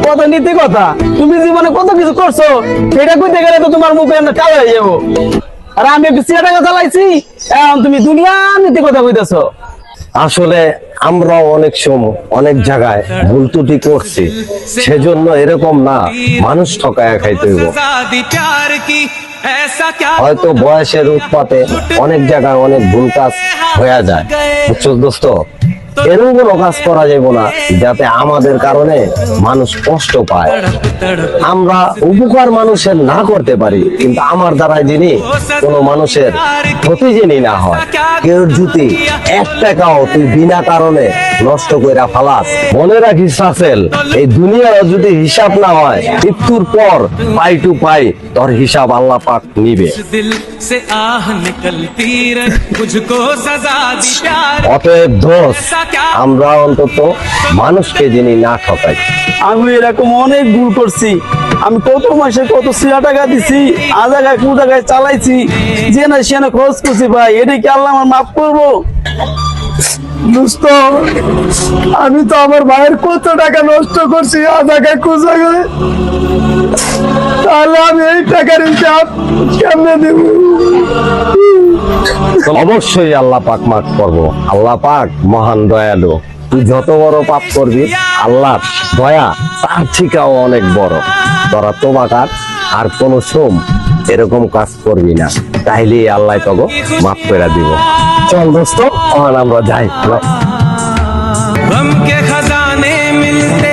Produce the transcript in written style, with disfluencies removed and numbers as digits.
কত নীতি কথা। তুমি জীবনে কত কিছু করছো, সেটা কইতে গেলে তো তোমার মুখে আমরা কালো হয়ে যাবো। আর আমি একটু সিয়া টাকা চালাইছি, এখন তুমি দুনিয়া নীতি কথা কইতেছো। আসলে আমরাও অনেক সময় অনেক জায়গায় ভুল ত্রুটি করছি, সেজন্য এরকম না মানুষ ঠকায়া খাইতে হইব। হয়তো বয়সের উৎপাতে অনেক জায়গায় অনেক ভুল কাজ হয়ে যায়, বুঝছো দোস্ত? এরকম কোনো কাজ করা যাব না যাতে আমাদের কারণে মানুষ কষ্ট পায়। আমরা উপকার মানুষের না করতে পারি, কিন্তু আমার দ্বারাই যিনি কোনো মানুষের ক্ষতি যিনি না হয়। কেউ যদি 1 টাকাও তুই বিনা কারণে নষ্ট কইরা ফালাস, মনে রাখিস রাসেল, এই দুনিয়ায় যদি হিসাব না হয়, মৃত্যুর পর পাই টু পাই তোর হিসাব আল্লাহ পাক নিবে। অতএব দোস্ত, আমরা অন্তত মানুষকে যিনি না ঠকাই। আমি এরকম অনেক ভুল করছি। আমি কত মাসে কত সিয়া টাকা দিছি, আ জায়গায় কু জায়গায় চালাইছি, যে না সে না খরচ করছি। ভাই এটা কি আল্লাহ আমার মাফ করবো? দোস্ত, আমি তো আমার ভাইয়ের কত টাকা নষ্ট করছি আ জায়গায় কু জায়গায়, তাহলে আমি এই টাকার হিসাব কেমনে দেব? অবশ্যই আল্লাহ পাক মাফ করবো। আল্লাহ পাক মহান দয়ালু। তুই যত বড় পাপ করবি, আল্লাহ দয়া তার থেকেও অনেক বড়। তোরা তোবা কার, আর কোন সোম এরকম কাজ করবি না, তাইলে আল্লাহ তোকে মাফ করে দিব। চল দোস্ত, আমরা যাই। गम के खजाने मिलते